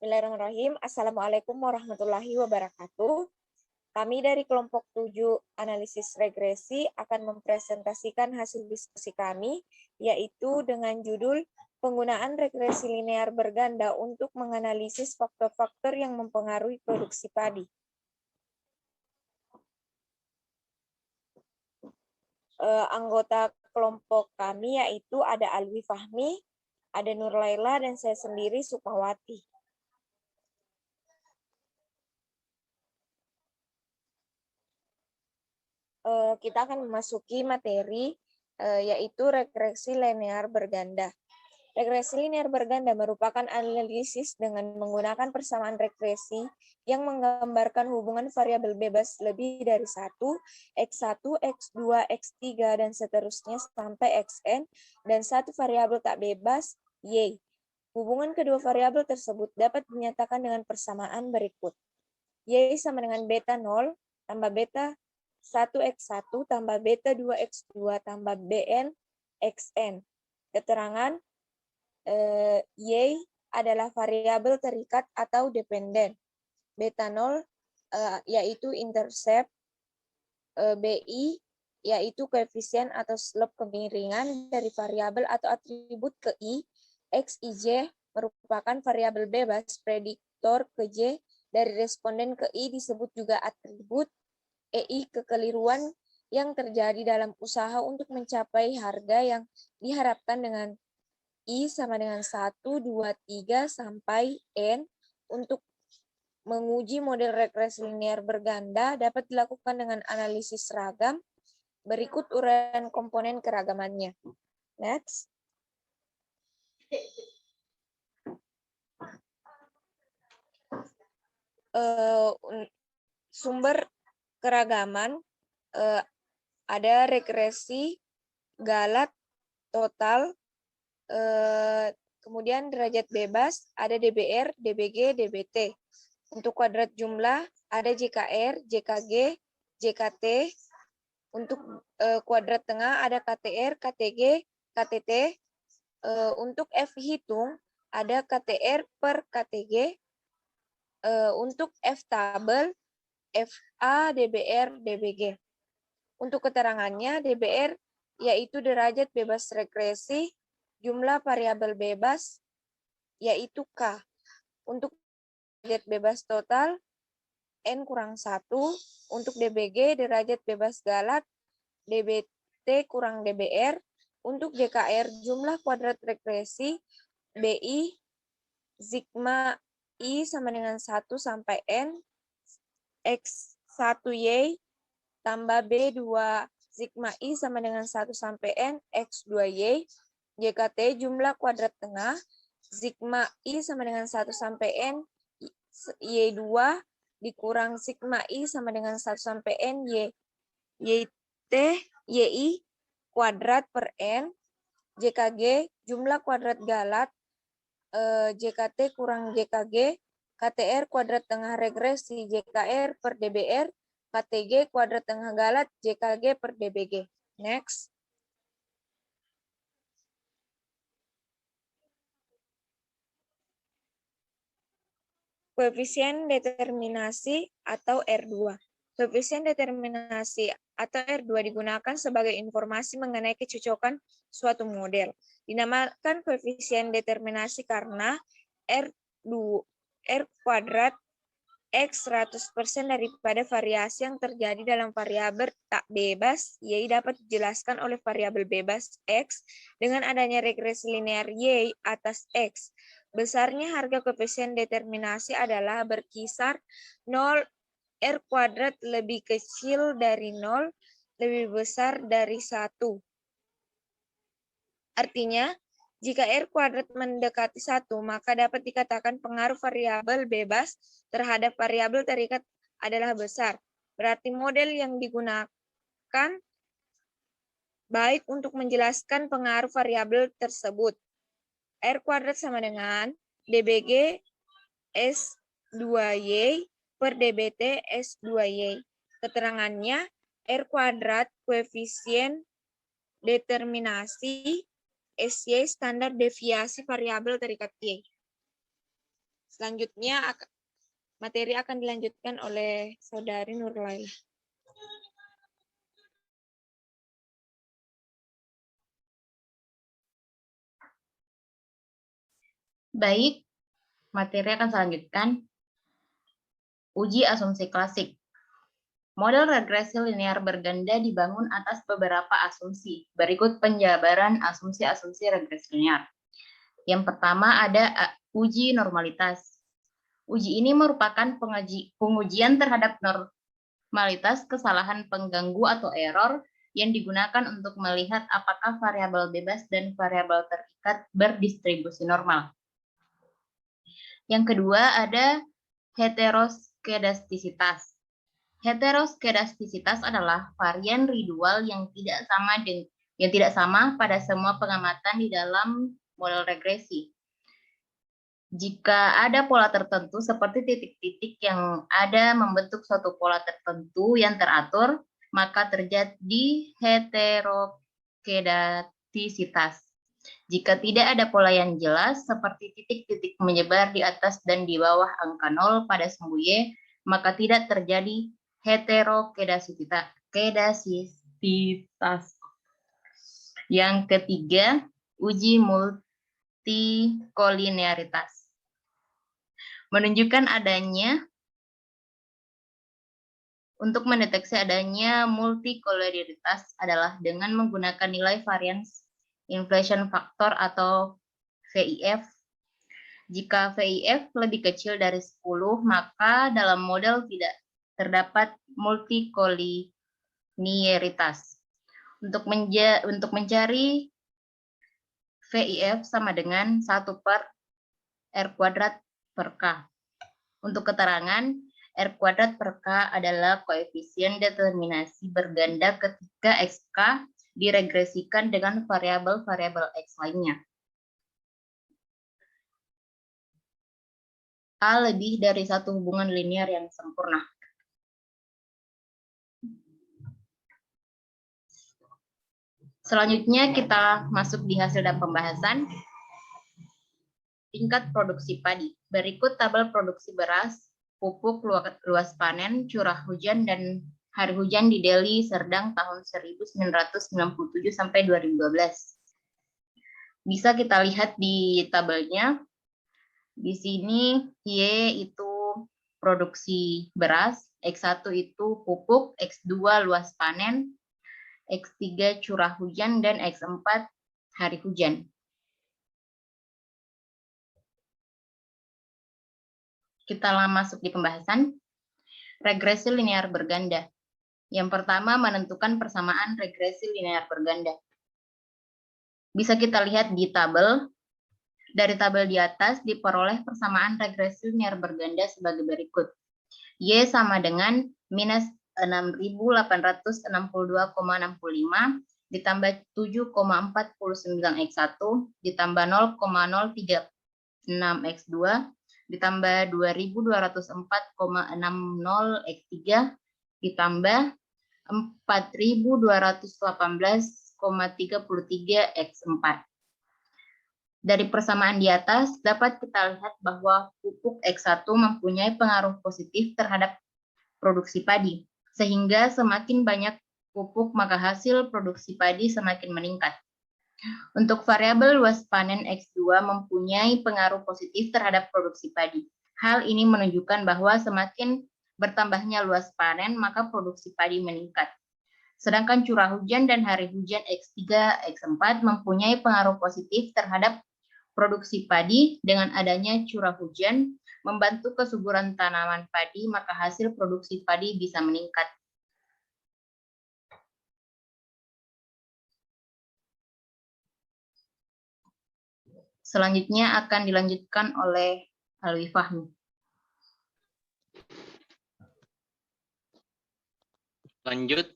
Bismillahirrahmanirrahim. Assalamualaikum warahmatullahi wabarakatuh. Kami dari kelompok 7 analisis regresi akan mempresentasikan hasil diskusi kami, yaitu dengan judul penggunaan regresi linear berganda untuk menganalisis faktor-faktor yang mempengaruhi produksi padi. Anggota kelompok kami yaitu ada Alwi Fahmi, ada Nur Laila, dan saya sendiri Sukmawati. Kita akan memasuki materi yaitu regresi linear berganda. Regresi linear berganda merupakan analisis dengan menggunakan persamaan regresi yang menggambarkan hubungan variabel bebas lebih dari 1, X1, X2, X3, dan seterusnya sampai Xn, dan satu variabel tak bebas, Y. Hubungan kedua variabel tersebut dapat dinyatakan dengan persamaan berikut. Y sama dengan beta 0 tambah beta 1x1 tambah beta 2x2 tambah bn xn. Keterangan Y adalah variabel terikat atau dependen. Beta 0 yaitu intercept, BI yaitu koefisien atau slope kemiringan dari variabel atau atribut ke I, XIJ merupakan variabel bebas prediktor ke J dari responden ke I disebut juga atribut. EI kekeliruan yang terjadi dalam usaha untuk mencapai harga yang diharapkan dengan I sama dengan 1, 2, 3, sampai N. Untuk menguji model regresi linear berganda dapat dilakukan dengan analisis seragam. Berikut uraian komponen keragamannya. Next. Sumber keragaman ada regresi, galat, total, kemudian derajat bebas, ada DBR, DBG, DBT. Untuk kuadrat jumlah, ada JKR, JKG, JKT. Untuk kuadrat tengah, ada KTR, KTG, KTT. Untuk F hitung, ada KTR per KTG. Untuk F tabel, FA, DBR, DBG. Untuk keterangannya, DBR yaitu derajat bebas regresi, jumlah variabel bebas yaitu K. Untuk derajat bebas total, N kurang 1. Untuk DBG, derajat bebas galat, DBT kurang DBR. Untuk JKR, jumlah kuadrat regresi, BI, sigma I sama dengan 1 sampai N, X1Y tambah B2 sigma I sama dengan 1 sampai N, X2Y. JKT jumlah kuadrat tengah, sigma I sama dengan 1 sampai N, Y2 dikurang sigma I sama dengan 1 sampai N, YT, YI kuadrat per N. JKG jumlah kuadrat galat, JKT kurang JKG, KTR kuadrat tengah regresi JKR per DBR, KTG kuadrat tengah galat JKG per DBG. Next. Koefisien determinasi atau R2. Koefisien determinasi atau R2 digunakan sebagai informasi mengenai kecocokan suatu model. Dinamakan koefisien determinasi karena R kuadrat X 100% daripada variasi yang terjadi dalam variabel tak bebas Y dapat dijelaskan oleh variabel bebas X dengan adanya regresi linear Y atas X. Besarnya harga koefisien determinasi adalah berkisar 0, R kuadrat lebih kecil dari 0, lebih besar dari 1. Artinya, jika R kuadrat mendekati 1, maka dapat dikatakan pengaruh variabel bebas terhadap variabel terikat adalah besar. Berarti model yang digunakan baik untuk menjelaskan pengaruh variabel tersebut. R kuadrat sama dengan DBG S2Y per DBT S2Y. Keterangannya, R kuadrat koefisien determinasi SY standar deviasi variabel terikat Y. Selanjutnya materi akan dilanjutkan oleh Saudari Nurlaila. Baik, materi akan saya lanjutkan. Uji asumsi klasik. Model regresi linear berganda dibangun atas beberapa asumsi. Berikut penjabaran asumsi-asumsi regresi linear. Yang pertama ada uji normalitas. Uji ini merupakan pengujian terhadap normalitas kesalahan pengganggu atau error yang digunakan untuk melihat apakah variabel bebas dan variabel terikat berdistribusi normal. Yang kedua ada heteroskedastisitas. Heteroskedastisitas adalah varian residual yang tidak sama pada semua pengamatan di dalam model regresi. Jika ada pola tertentu seperti titik-titik yang ada membentuk suatu pola tertentu yang teratur, maka terjadi heteroskedastisitas. Jika tidak ada pola yang jelas, seperti titik-titik menyebar di atas dan di bawah angka 0 pada sumbu Y, maka tidak terjadi heteroskedastisitas. Yang ketiga, uji multikolinearitas. Menunjukkan adanya, untuk mendeteksi adanya multikolinearitas adalah dengan menggunakan nilai variance inflation factor atau VIF. Jika VIF lebih kecil dari 10, maka dalam model tidak terdapat multikolinearitas. Untuk mencari VIF sama dengan 1 per R kuadrat per K. Untuk keterangan, R kuadrat per K adalah koefisien determinasi berganda ketika XK diregresikan dengan variabel-variabel X lainnya. A lebih dari satu hubungan linear yang sempurna. Selanjutnya kita masuk di hasil dan pembahasan. Tingkat produksi padi. Berikut tabel produksi beras, pupuk, luas panen, curah hujan, dan hari hujan di Deli Serdang tahun 1997 sampai 2012. Bisa kita lihat di tabelnya. Di sini Y itu produksi beras, X1 itu pupuk, X2 luas panen, X3 curah hujan, dan X4 hari hujan. Kita masuk di pembahasan. Regresi linear berganda. Yang pertama, menentukan persamaan regresi linear berganda. Bisa kita lihat di tabel. Dari tabel di atas diperoleh persamaan regresi linear berganda sebagai berikut. Y sama dengan minus 6.862,65 ditambah 7,49 X1 ditambah 0,036 X2 ditambah 2.204,60 X3 ditambah 4.218,33 X4. Dari persamaan di atas, dapat kita lihat bahwa pupuk X1 mempunyai pengaruh positif terhadap produksi padi, sehingga semakin banyak pupuk, maka hasil produksi padi semakin meningkat. Untuk variabel luas panen X2 mempunyai pengaruh positif terhadap produksi padi. Hal ini menunjukkan bahwa semakin bertambahnya luas panen, maka produksi padi meningkat. Sedangkan curah hujan dan hari hujan X3, X4 mempunyai pengaruh positif terhadap produksi padi. Dengan adanya curah hujan membantu kesuburan tanaman padi, maka hasil produksi padi bisa meningkat. Selanjutnya akan dilanjutkan oleh Alwi Fahmi. Lanjut,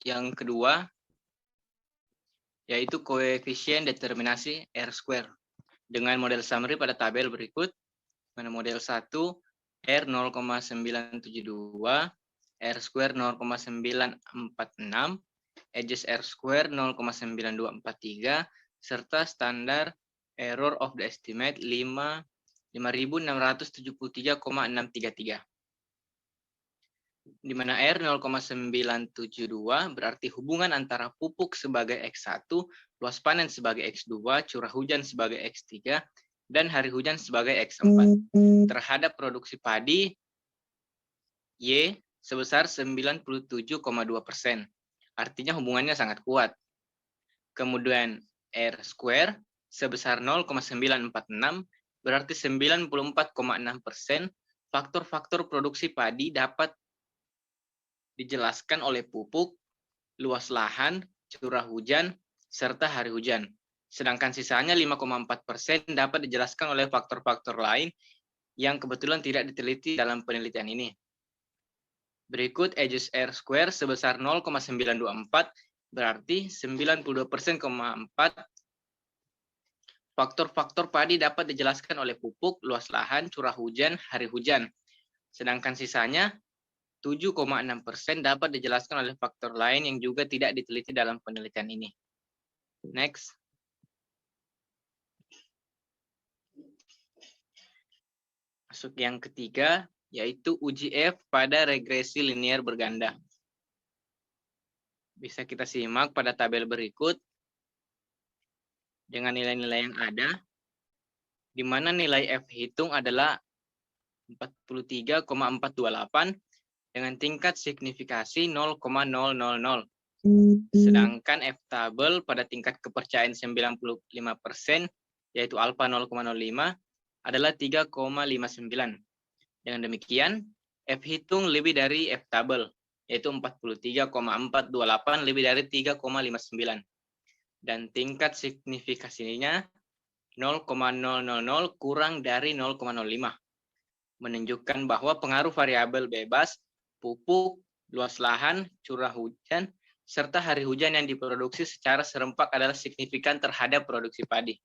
yang kedua, yaitu koefisien determinasi R-square. Dengan model summary pada tabel berikut, model 1, R 0,972, R-square 0,946, edges R-square 0,9243, serta standar error of the estimate 5 5.673,633. Di mana R 0,972 berarti hubungan antara pupuk sebagai X1, luas panen sebagai X2, curah hujan sebagai X3, dan hari hujan sebagai X4 terhadap produksi padi Y sebesar 97,2%. Artinya hubungannya sangat kuat. Kemudian R square sebesar 0,946 berarti 94,6% faktor-faktor produksi padi dapat dijelaskan oleh pupuk, luas lahan, curah hujan, serta hari hujan. Sedangkan sisanya 5,4% dapat dijelaskan oleh faktor-faktor lain yang kebetulan tidak diteliti dalam penelitian ini. Berikut edges R square sebesar 0,924 berarti 92,4% faktor-faktor padi dapat dijelaskan oleh pupuk, luas lahan, curah hujan, hari hujan. Sedangkan sisanya 7,6% dapat dijelaskan oleh faktor lain yang juga tidak diteliti dalam penelitian ini. Next. Masuk yang ketiga, yaitu uji F pada regresi linear berganda. Bisa kita simak pada tabel berikut dengan nilai-nilai yang ada, di mana nilai F hitung adalah 43,428 dengan tingkat signifikasi 0,000. Sedangkan F tabel pada tingkat kepercayaan 95%, yaitu alfa 0,05, adalah 3,59. Dengan demikian, F hitung lebih dari F tabel, yaitu 43,428 lebih dari 3,59. Dan tingkat signifikasinya 0,000 kurang dari 0,05. Menunjukkan bahwa pengaruh variabel bebas, pupuk, luas lahan, curah hujan, serta hari hujan yang diproduksi secara serempak adalah signifikan terhadap produksi padi.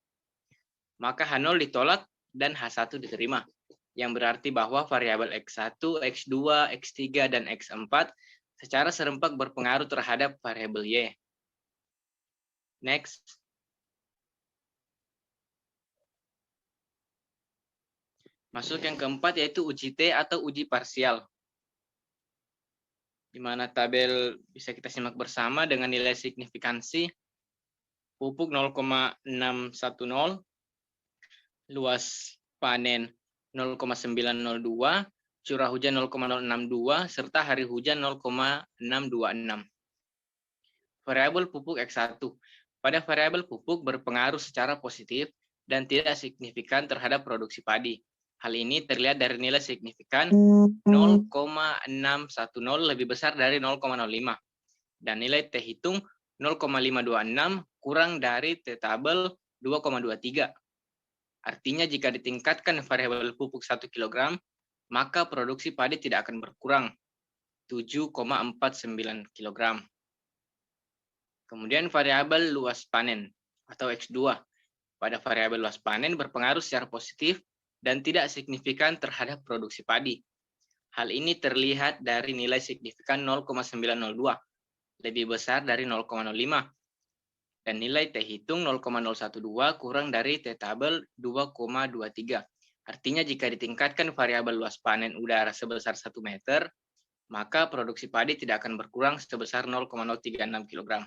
Maka H0 ditolak dan H1 diterima, yang berarti bahwa variabel X1, X2, X3, dan X4 secara serempak berpengaruh terhadap variabel Y. Next. Masuk yang keempat, yaitu uji T atau uji parsial. Di mana tabel bisa kita simak bersama dengan nilai signifikansi pupuk 0,610, luas panen 0,902, curah hujan 0,062, serta hari hujan 0,626. Variabel pupuk X1. Pada variabel pupuk berpengaruh secara positif dan tidak signifikan terhadap produksi padi. Hal ini terlihat dari nilai signifikan 0,610 lebih besar dari 0,05. Dan nilai T hitung 0,526 kurang dari T tabel 2,23. Artinya jika ditingkatkan variabel pupuk 1 kg, maka produksi padi tidak akan berkurang 7,49 kg. Kemudian variabel luas panen atau X2. Pada variabel luas panen berpengaruh secara positif dan tidak signifikan terhadap produksi padi. Hal ini terlihat dari nilai signifikan 0,902, lebih besar dari 0,05. Dan nilai T hitung 0,012 kurang dari T tabel 2,23. Artinya jika ditingkatkan variabel luas panen udara sebesar 1 meter, maka produksi padi tidak akan berkurang sebesar 0,036 kg.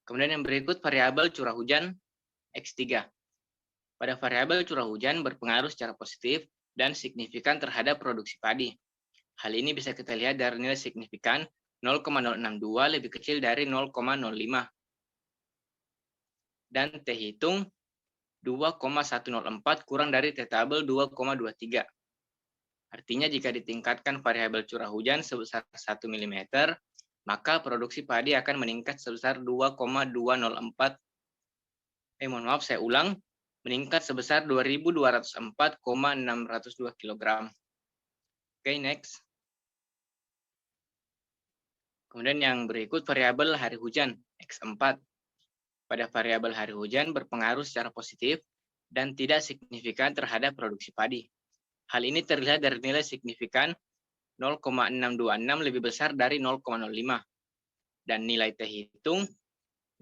Kemudian yang berikut variabel curah hujan X3. Pada variabel curah hujan berpengaruh secara positif dan signifikan terhadap produksi padi. Hal ini bisa kita lihat dari nilai signifikan 0,062 lebih kecil dari 0,05. Dan T hitung 2,104 kurang dari T tabel 2,23. Artinya jika ditingkatkan variabel curah hujan sebesar 1 mm, maka produksi padi akan meningkat sebesar 2,204. Saya ulang. Meningkat sebesar 2.204,602 kg. Oke, next. Kemudian yang berikut variabel hari hujan, X4. Pada variabel hari hujan berpengaruh secara positif dan tidak signifikan terhadap produksi padi. Hal ini terlihat dari nilai signifikan 0,626 lebih besar dari 0,05. Dan nilai T hitung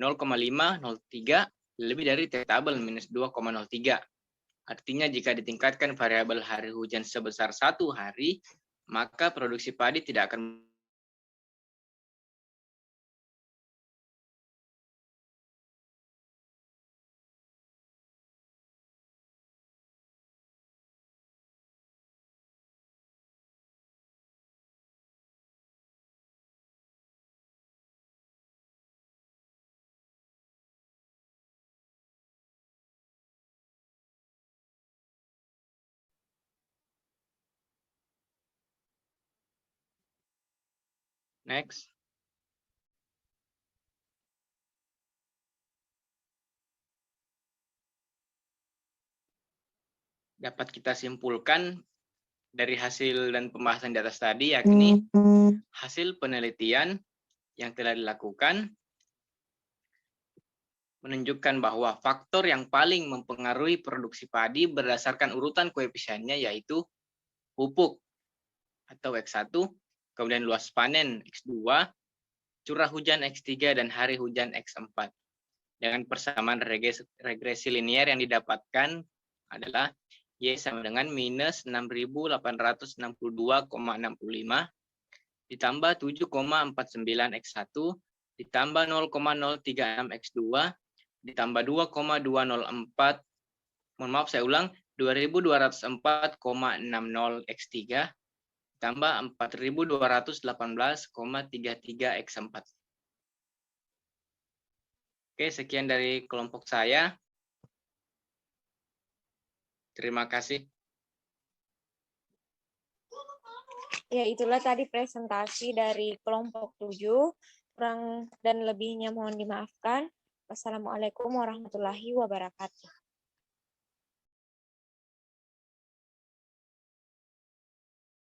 0,503 lebih dari T tabel minus 2,03. Artinya jika ditingkatkan variabel hari hujan sebesar 1 hari, maka produksi padi tidak akan next. Dapat kita simpulkan dari hasil dan pembahasan di atas tadi, yakni hasil penelitian yang telah dilakukan menunjukkan bahwa faktor yang paling mempengaruhi produksi padi berdasarkan urutan koefisiennya yaitu pupuk atau X1, kemudian luas panen X2, curah hujan X3, dan hari hujan X4. Dengan persamaan regresi linier yang didapatkan adalah Y sama dengan minus 6.862,65 ditambah 7,49 X1 ditambah 0,036 X2 ditambah 2,204, mohon maaf saya ulang, 2.204,60 X3 ditambah 4.218,33 X4. Oke, sekian dari kelompok saya. Terima kasih. Ya, itulah tadi presentasi dari kelompok 7. Kurang dan lebihnya mohon dimaafkan. Wassalamualaikum warahmatullahi wabarakatuh.